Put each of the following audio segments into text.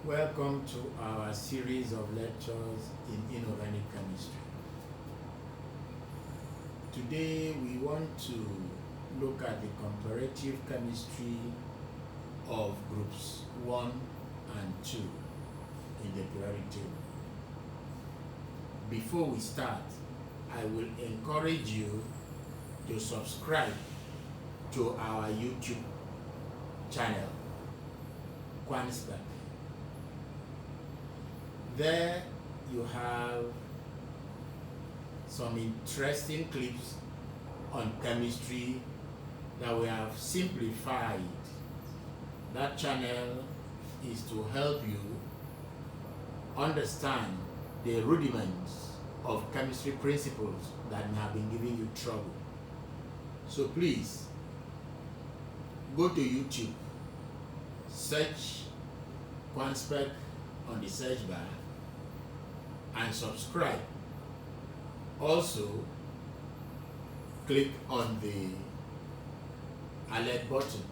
Welcome to our series of lectures in inorganic chemistry. Today we want to look at the comparative chemistry of groups 1 and 2 in the periodic table. Before we start, I will encourage you to subscribe to our YouTube channel, Quanspec. There you have some interesting clips on chemistry that we have simplified. That channel is to help you understand the rudiments of chemistry principles that may have been giving you trouble. So please go to YouTube, search Quanspec on the search bar and subscribe. Also, click on the alert button.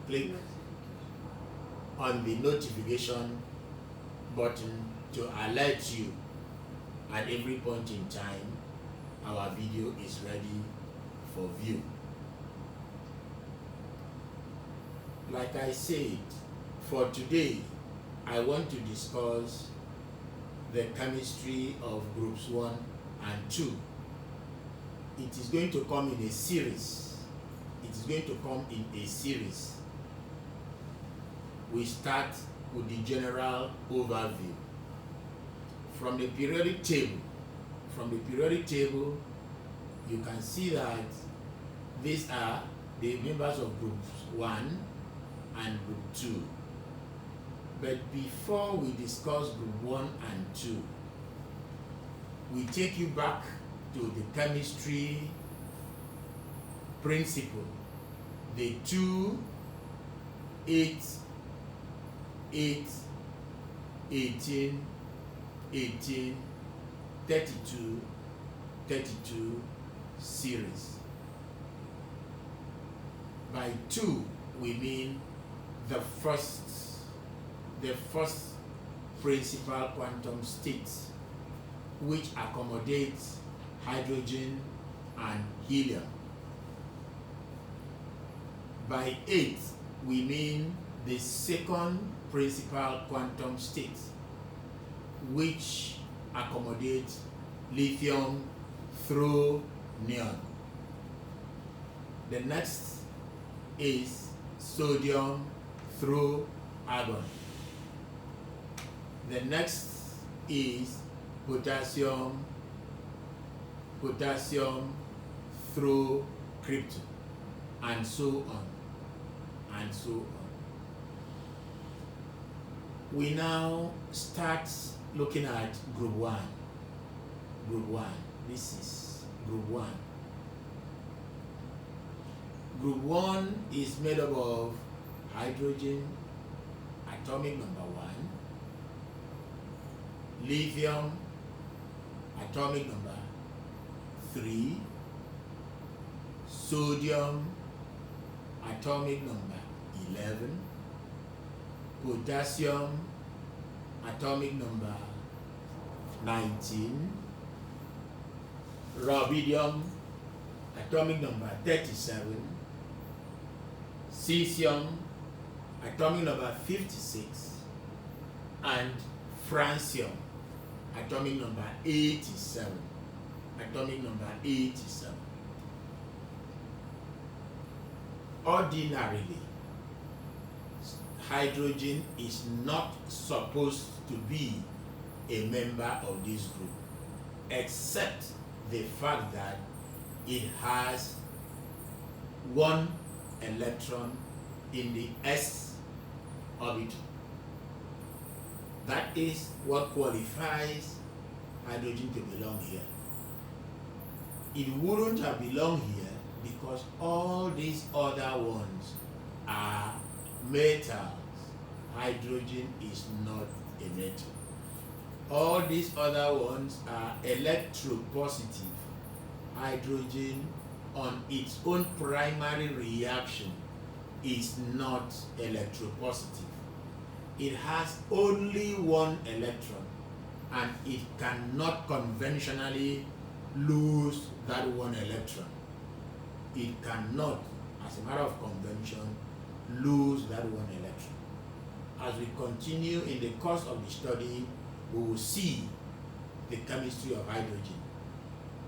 Click on the notification button to alert you at every point in time our video is ready for view. Like I said, for today, I want to discuss the chemistry of groups 1 and 2. It is going to come in a series. We start with the general overview. From the periodic table, you can see that these are the members of groups 1 and group 2. But before we discuss group 1 and 2, we take you back to the chemistry principle, the 2, 8, 8, 18, 18, 32, 32 series. By 2, we mean the first principal quantum state, which accommodates hydrogen and helium. By 8, we mean the second principal quantum state, which accommodates lithium through neon. The next is sodium through argon. The next is potassium through krypton, and so on, and so on. We now start looking at group 1. Group 1. This is group 1. Group 1 is made up of hydrogen, atomic number 1, lithium, atomic number 3, sodium, atomic number 11, potassium, atomic number 19, rubidium, atomic number 37, cesium, atomic number 56, and francium, atomic number 87. Ordinarily, hydrogen is not supposed to be a member of this group, except the fact that it has 1 electron in the s orbital. That is what qualifies hydrogen to belong here. It wouldn't have belonged here because all these other ones are metals. Hydrogen is not a metal. All these other ones are electropositive. Hydrogen on its own primary reaction is not electropositive. it has only one electron, and it cannot conventionally lose that one electron. It cannot, as a matter of convention, lose that one electron. As we continue in the course of the study, we will see the chemistry of hydrogen.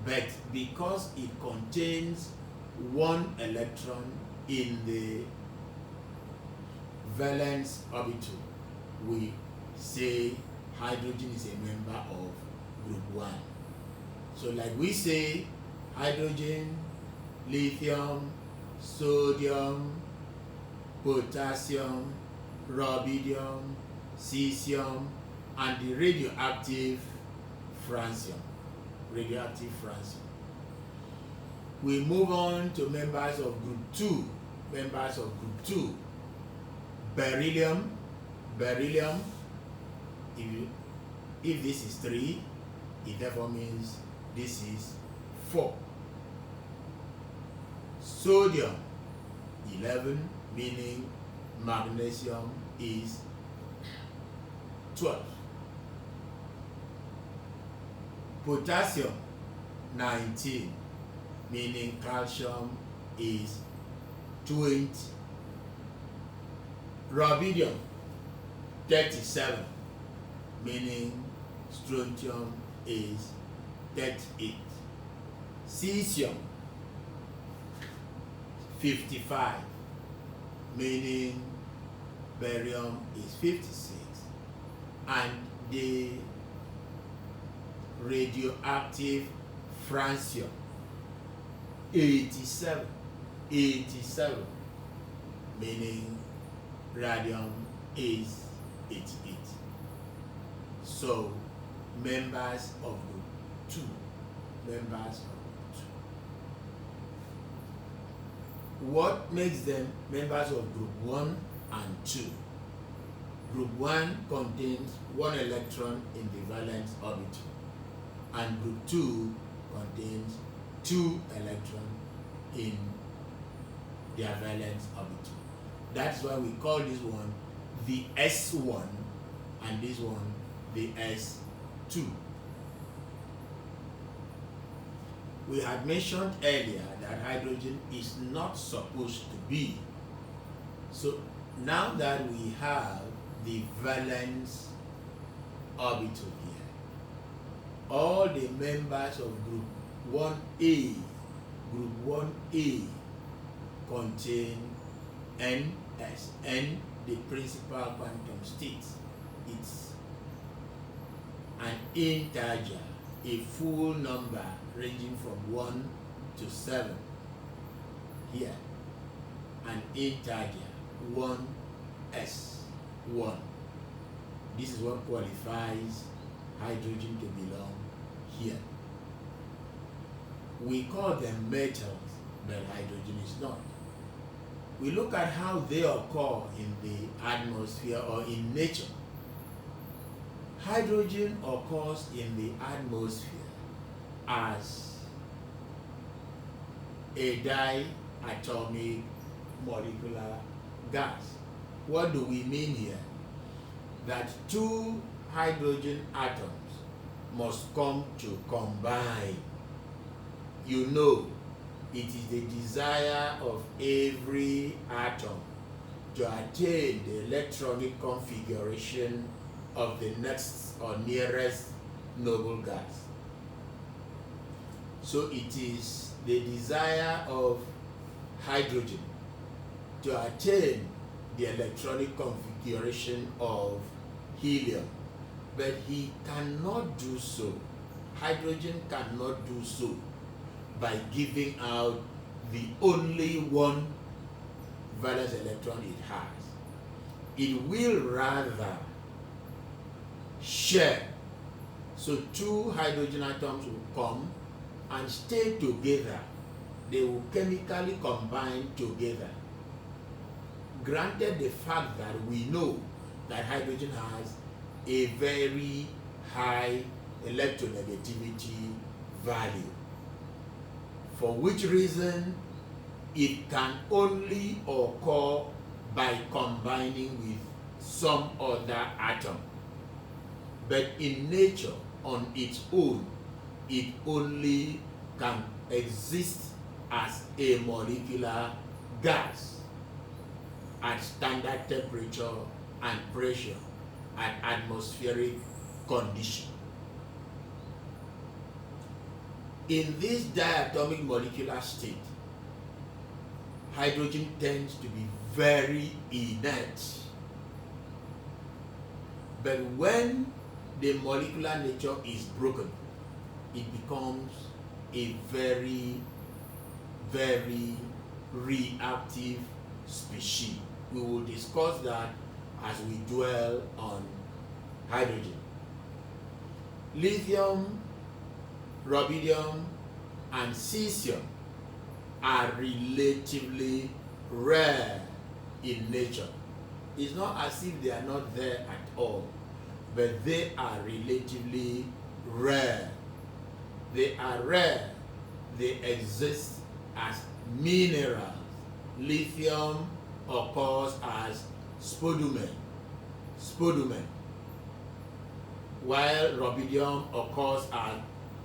But because it contains one electron in the valence orbital, we say hydrogen is a member of group 1. So like we say, hydrogen, lithium, sodium, potassium, rubidium, cesium, and the radioactive francium. We move on to members of group 2. Beryllium, if this is 3, it therefore means this is 4. Sodium, 11, meaning magnesium is 12. Potassium, 19, meaning calcium is 20. Rubidium, 37, meaning strontium is 38. Cesium, 55, meaning barium is 56. And the radioactive francium, 87, meaning radium is 88. So members of group 2. What makes them members of group 1 and 2? Group 1 contains one electron in the valence orbital, and group 2 contains 2 electrons in their valence orbital. That's why we call this one the S1 and this one the S2. We had mentioned earlier that hydrogen is not supposed to be. So now that we have the valence orbital here, all the members of group 1A contain NS, N the principal quantum state. It's an integer, a full number ranging from 1 to 7. Here, an integer, 1s1. This is what qualifies hydrogen to belong here. We call them metals, but hydrogen is not. We look at how they occur in the atmosphere or in nature. Hydrogen occurs in the atmosphere as a diatomic molecular gas. What do we mean here? That 2 hydrogen atoms must come to combine. You know, it is the desire of every atom to attain the electronic configuration of the next or nearest noble gas. So it is the desire of hydrogen to attain the electronic configuration of helium, but he cannot do so. Hydrogen cannot do so by giving out the only one valence electron it has. It will rather share. So 2 hydrogen atoms will come and stay together. They will chemically combine together. Granted the fact that we know that hydrogen has a very high electronegativity value, for which reason it can only occur by combining with some other atom. But in nature, on its own, it only can exist as a molecular gas at standard temperature and pressure at atmospheric condition. In this diatomic molecular state, hydrogen tends to be very inert. But when the molecular nature is broken, it becomes a very, very reactive species. We will discuss that as we dwell on hydrogen. Lithium, rubidium, and cesium are relatively rare in nature. It's not as if they are not there at all, but they are relatively rare. They are rare. They exist as minerals. Lithium occurs as spodumene, while rubidium occurs as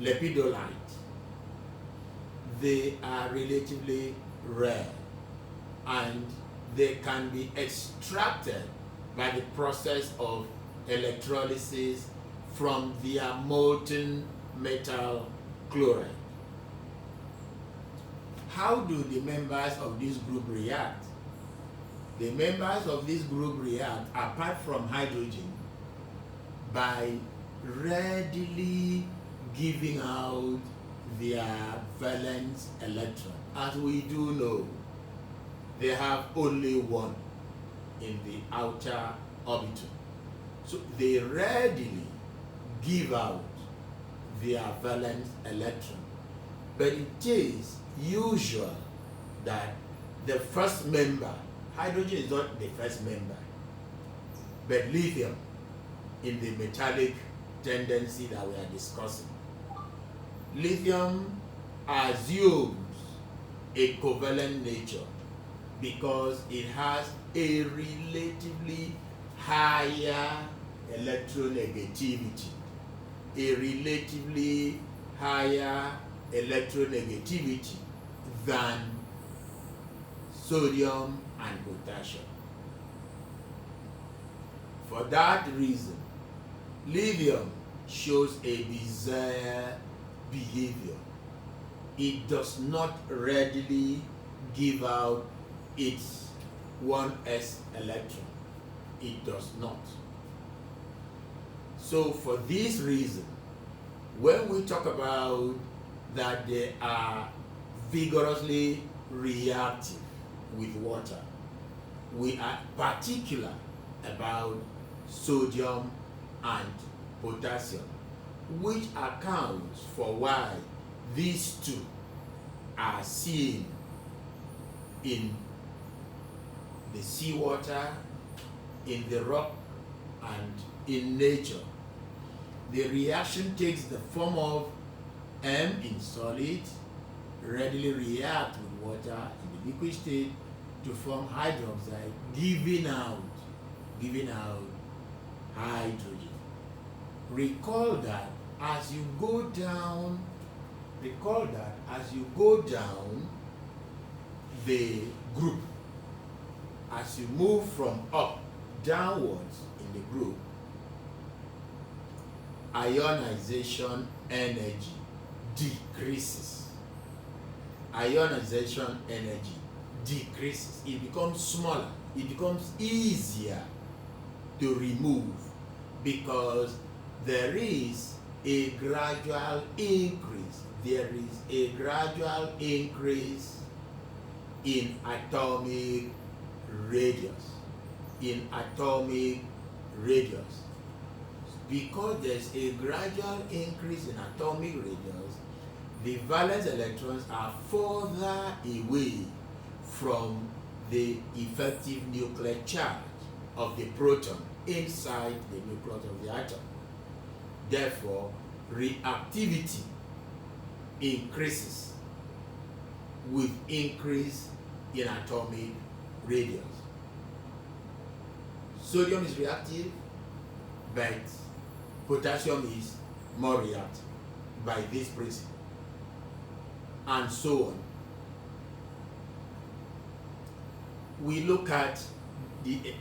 lepidolite. They are relatively rare, and they can be extracted by the process of electrolysis from their molten metal chloride. How do the members of this group react? The members of this group react, apart from hydrogen, by readily giving out their valence electron. As we do know, they have only one in the outer orbital. So they readily give out their valence electron. But it is usual that the first member, hydrogen is not the first member, but lithium, in the metallic tendency that we are discussing, lithium assumes a covalent nature because it has a relatively higher electronegativity, than sodium and potassium. For that reason, lithium shows a bizarre behavior. It does not readily give out its 1s electron. It does not. So for this reason, when we talk about that they are vigorously reactive with water, we are particular about sodium and potassium, which accounts for why these two are seen in the seawater, in the rock, and in nature. The reaction takes the form of M in solid, readily react with water in the liquid state to form hydroxide, giving out hydrogen. Recall that as you go down the group, as you move from up downwards in the group, ionization energy decreases. Ionization energy decreases. It becomes smaller. It becomes easier to remove because there is a gradual increase. There is a gradual increase in atomic radius. Because there's a gradual increase in atomic radius, the valence electrons are further away from the effective nuclear charge of the proton inside the nucleus of the atom. Therefore, reactivity increases with increase in atomic radius. Sodium is reactive, but potassium is more reactive by this principle, and so on. We look at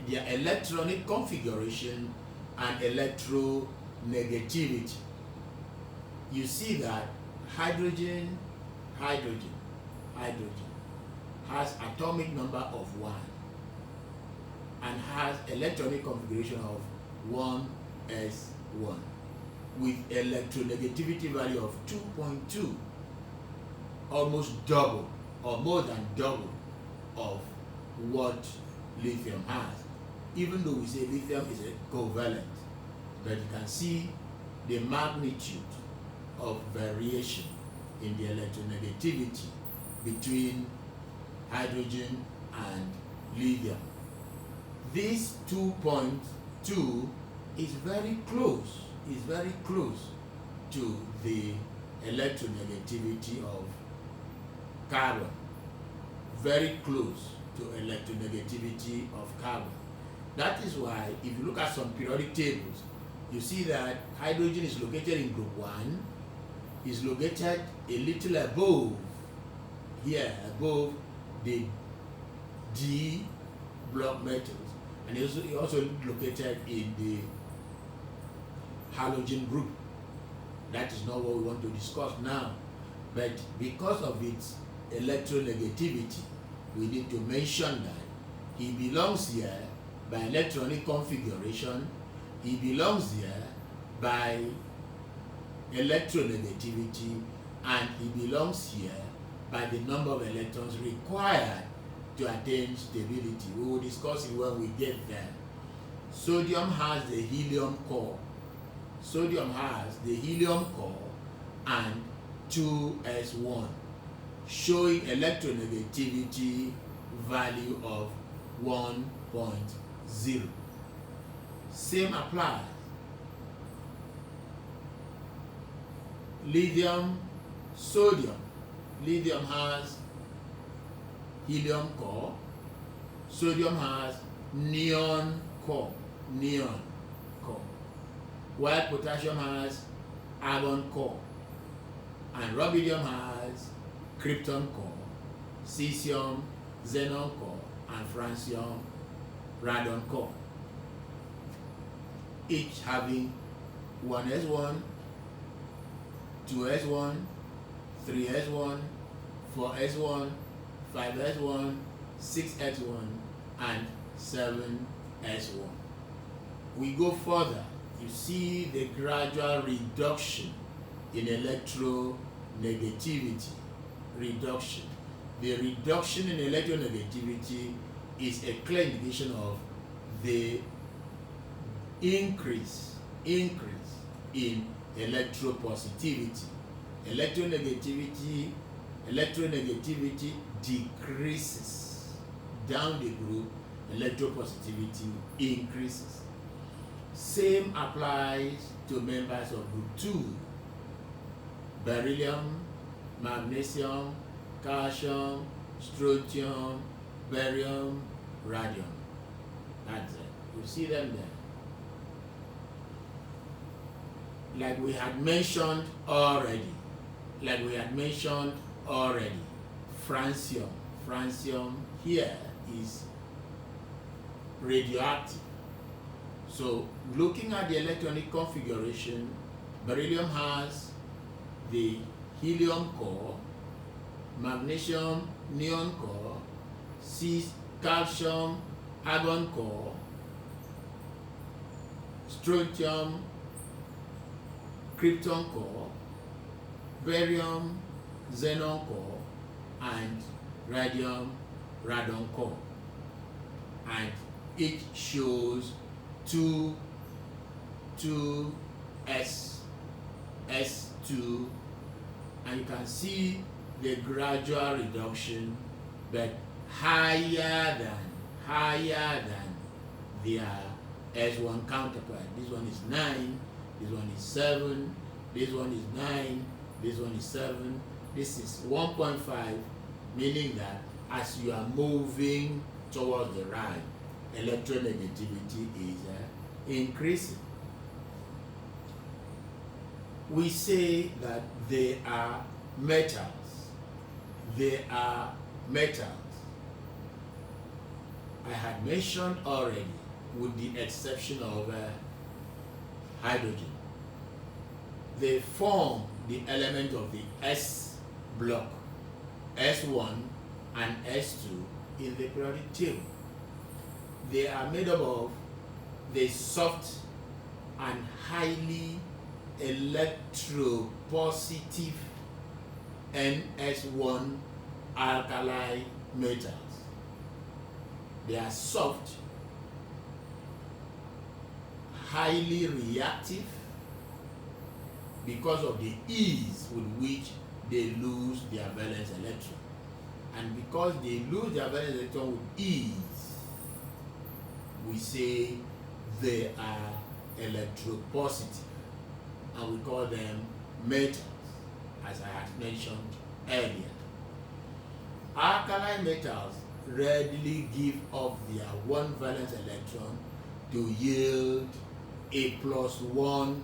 their electronic configuration and electronegativity. You see that hydrogen has atomic number of 1 and has electronic configuration of 1s1 with electronegativity value of 2.2, almost double or more than double of what lithium has, even though we say lithium is a covalent. But you can see the magnitude of variation in the electronegativity between hydrogen and lithium. This 2.2 is very close to the electronegativity of carbon, very close to electronegativity of carbon. That is why if you look at some periodic tables, you see that hydrogen is located in group 1, is located a little above here, above the D block metals, and it's also located in the halogen group. That is not what we want to discuss now, but because of its electronegativity, we need to mention that he belongs here by electronic configuration, he belongs here by electronegativity, and he belongs here by the number of electrons required to attain stability. We will discuss it when we get there. Sodium has the helium core. Sodium has the helium core and 2s1, showing electronegativity value of 1.0. Same applies. Lithium, sodium. Lithium has helium core. Sodium has neon core. While potassium has argon core. And rubidium has krypton core, cesium, xenon core, and francium, radon core. Each having 1s1, 2s1, 3s1, 4s1, 5s1, 6s1, and 7s1. We go further. You see the gradual reduction in electronegativity. The reduction in electronegativity is a clear indication of the increase in electropositivity. Electronegativity decreases down the group, electropositivity increases. Same applies to members of group 2. Beryllium, magnesium, calcium, strontium, barium, radium. That's it. You see them there. Like we had mentioned already, francium. Francium here is radioactive. So looking at the electronic configuration, beryllium has the helium core, magnesium neon core, calcium argon core, strontium krypton core, barium xenon core, and radium radon core. And it shows 2s2, and you can see the gradual reduction, but higher than their S1 counterpart. This one is 9, this one is 7, this one is 9, this one is 7, this is 1.5, meaning that as you are moving towards the right, electronegativity is increasing. We say that they are metals. They are metals. I had mentioned already, with the exception of hydrogen. They form the element of the S block, S1 and S2 in the periodic table. They are made up of the soft and highly electropositive NS1 alkali metals. They are soft, highly reactive because of the ease with which they lose their valence electron. And because they lose their valence electron with ease, we say they are electropositive, and we call them metals, as I had mentioned earlier. Alkali metals readily give up their one valence electron to yield a +1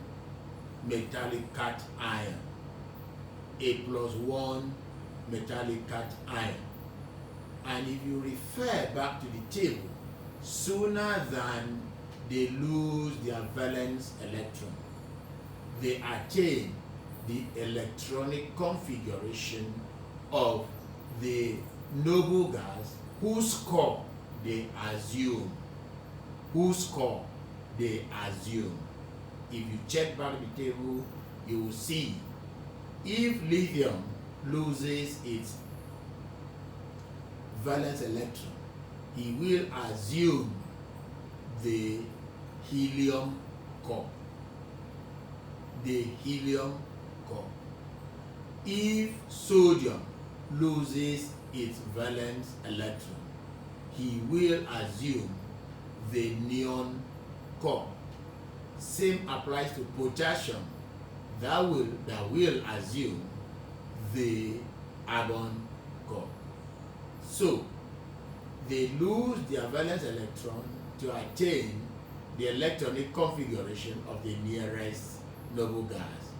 metallic cation. A +1 metallic cation. And if you refer back to the table, sooner than they lose their valence electron, they attain the electronic configuration of the noble gas whose core they assume. If you check back the table, you will see if lithium loses its valence electron, he will assume the helium core. If sodium loses its valence electron, he will assume the neon core. Same applies to potassium, that will assume the argon core. So they lose their valence electron to attain the electronic configuration of the nearest noble gas.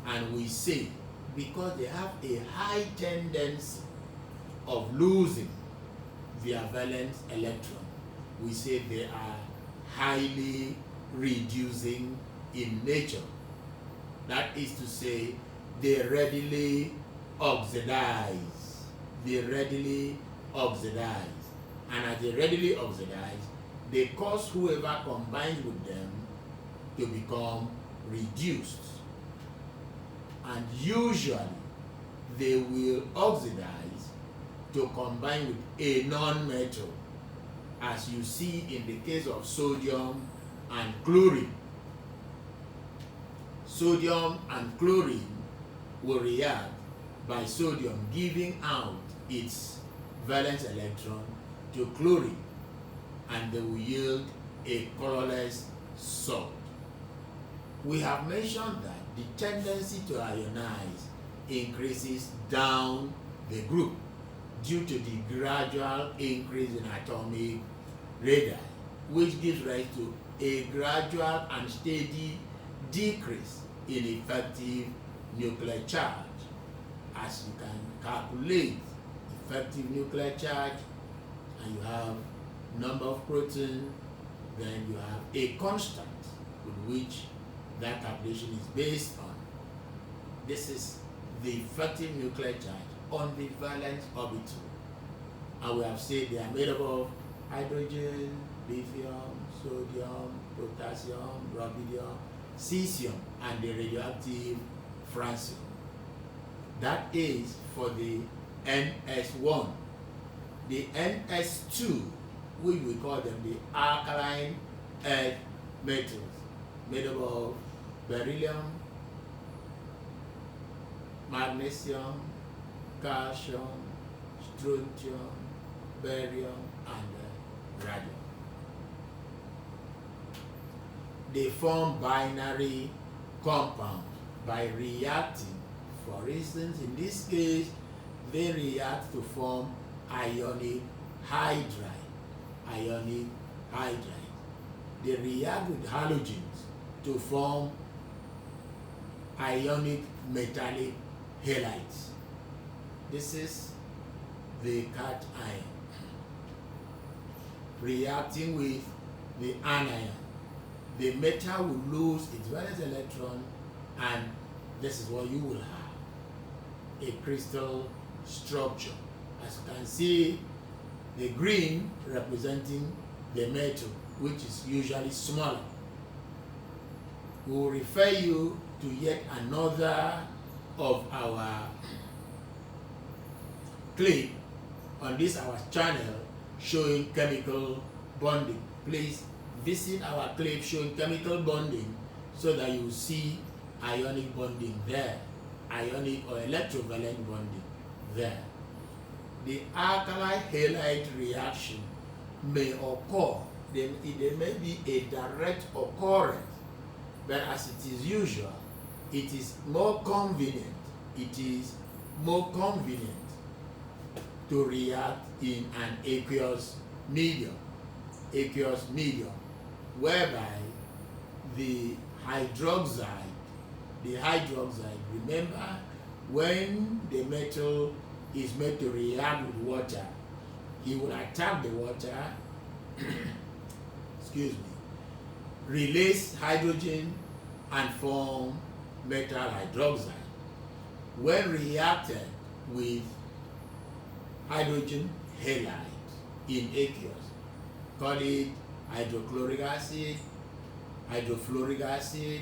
And we say, because they have a high tendency of losing their valence electron, we say they are highly reducing in nature. That is to say, they readily oxidize. And as they readily oxidize, they cause whoever combines with them to become reduced. And usually, they will oxidize to combine with a non-metal, as you see in the case of sodium and chlorine. Sodium and chlorine will react by sodium giving out its valence electron to chlorine, and they will yield a colorless salt. We have mentioned that the tendency to ionize increases down the group due to the gradual increase in atomic radii, which gives rise to a gradual and steady decrease in effective nuclear charge. As you can calculate effective nuclear charge, and you have number of proteins, then you have a constant with which that calculation is based on. This is the effective nuclear charge on the valence orbital. And we have said they are made up of hydrogen, lithium, sodium, potassium, rubidium, cesium, and the radioactive francium. That is for the NS1. The NS2, which we call them the alkaline earth metals, made up of beryllium, magnesium, calcium, strontium, barium, and radium. They form binary compounds by reacting. For instance, in this case, they react to form ionic hydride. Ionic hydride. They react with halogens to form ionic metallic halides. This is the cation reacting with the anion. The metal will lose its valence electron, and this is what you will have, a crystal structure. As you can see, the green representing the metal, which is usually smaller. We will refer you to yet another of our clip on this our channel showing chemical bonding. Please visit our clip showing chemical bonding so that you see ionic bonding there, ionic or electrovalent bonding there. The alkali halide reaction may occur, there may be a direct occurrence, but as it is usual, it is more convenient, to react in an aqueous medium, whereby the hydroxide, remember, when the metal is made to react with water, he will attack the water, excuse me, release hydrogen and form metal hydroxide. When reacted with hydrogen halide in aqueous, call it hydrochloric acid, hydrofluoric acid,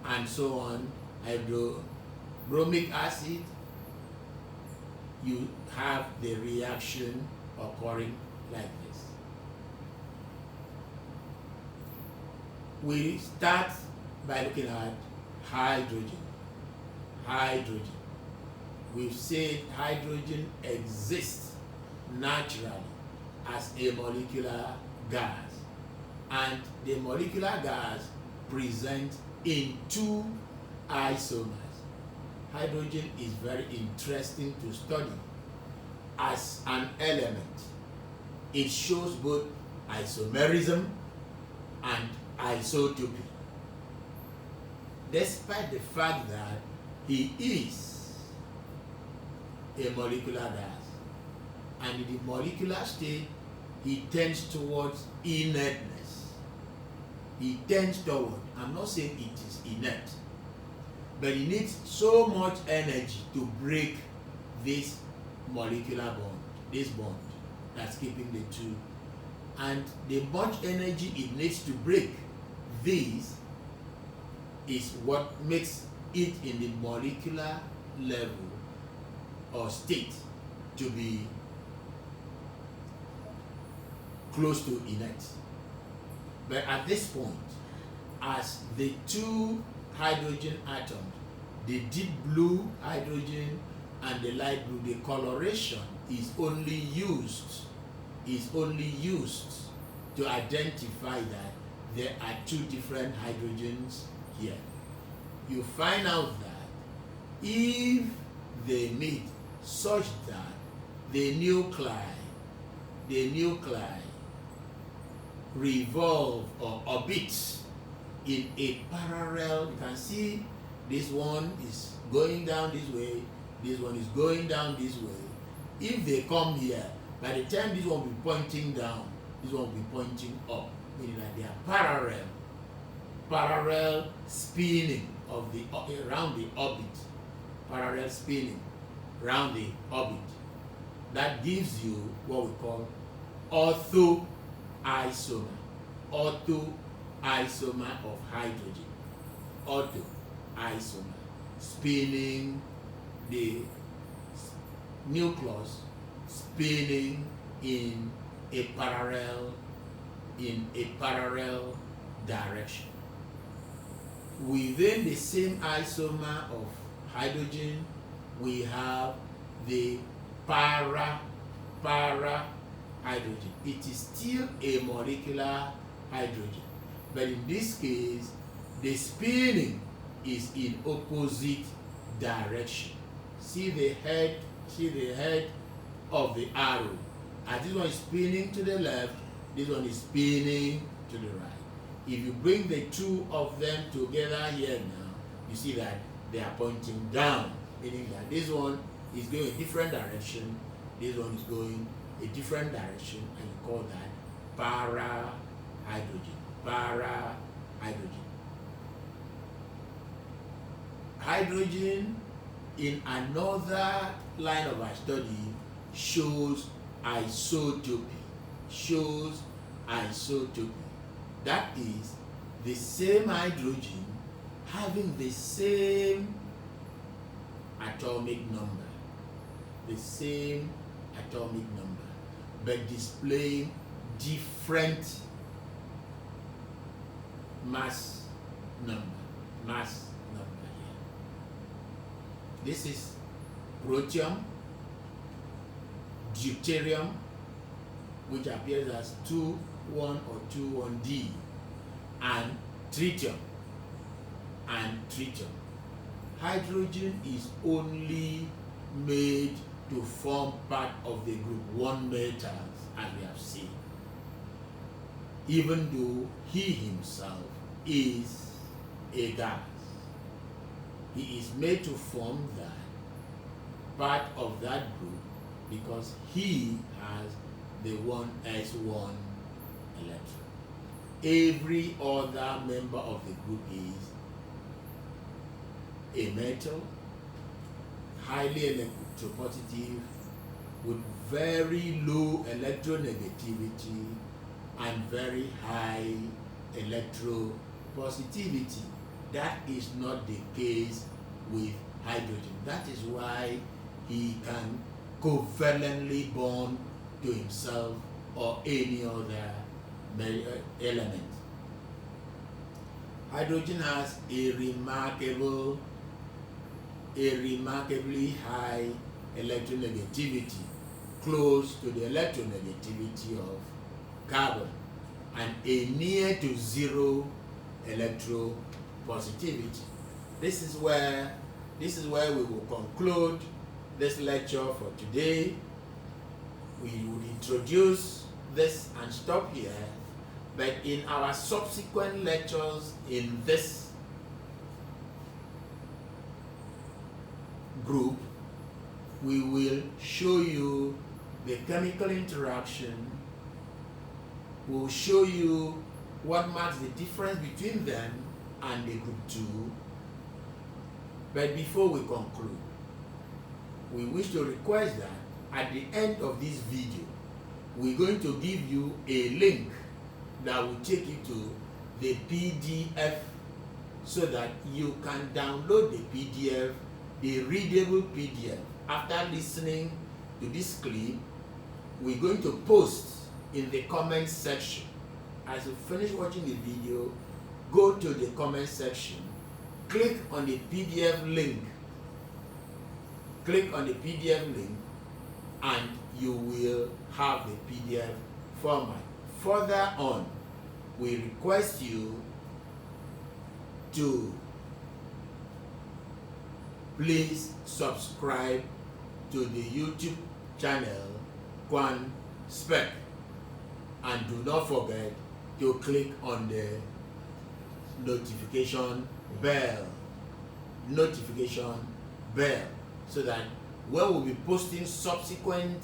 and so on, hydrobromic acid, you have the reaction occurring like this. We start by looking at hydrogen. We've said hydrogen exists naturally as a molecular gas, and the molecular gas presents in two isomers. Hydrogen is very interesting to study as an element. It shows both isomerism and isotopy, despite the fact that he is a molecular gas, and in the molecular state he tends towards inertness. I'm not saying it is inert, but it needs so much energy to break this molecular bond, this bond that's keeping the two. And the much energy it needs to break this is what makes it in the molecular level or state to be close to inert. But at this point, as the two hydrogen atoms, the deep blue hydrogen and the light blue, the coloration is only used to identify that there are two different hydrogens here. You find out that if they meet such that the nuclei revolve or orbit in a parallel, you can see this one is going down this way, this one is going down this way. If they come here, by the time this one will be pointing down, this one will be pointing up, meaning that they are parallel spinning of the around the orbit, parallel spinning around the orbit. That gives you what we call orthoisomer of hydrogen. Orthoisomer, spinning the nucleus, spinning in a parallel direction. Within the same isomer of hydrogen, we have the para hydrogen. It is still a molecular hydrogen, but in this case, the spinning is in opposite direction. See the head of the arrow. As this one is spinning to the left, this one is spinning to the right. If you bring the two of them together here now, you see that they are pointing down, meaning that this one is going a different direction, this one is going a different direction, and you call that para-hydrogen. Para-hydrogen. Hydrogen in another line of our study shows isotopy. That is the same hydrogen having the same atomic number, but displaying different mass number here. This is protium, deuterium, which appears as 2,1 or 2,1D, and tritium. Hydrogen is only made to form part of the group 1 metals, as we have seen, even though he himself is a gas. He is made to form that part of that group because he has the 1s1 electron. Every other member of the group is a metal, highly electropositive, with very low electronegativity and very high electropositivity. That is not the case with hydrogen. That is why he can covalently bond to himself or any other element. Hydrogen has a remarkably high electronegativity, close to the electronegativity of carbon, and a near to zero electropositivity. This is where we will conclude this lecture for today. We will introduce this and stop here, but in our subsequent lectures in this group, we will show you the chemical interaction. We will show you what marks the difference between them and the group 2. But before we conclude, we wish to request that at the end of this video, we're going to give you a link that will take you to the PDF so that you can download the PDF, the readable PDF. After listening to this clip, we're going to post in the comment section. As you finish watching the video, go to the comment section, click on the PDF link, and you will have the PDF format. Further on, we request you to please subscribe to the YouTube channel Quan Spec, and do not forget to click on the notification bell, so that when we'll be posting subsequent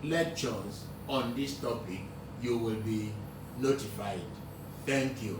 lectures on this topic, you will be notified. Thank you.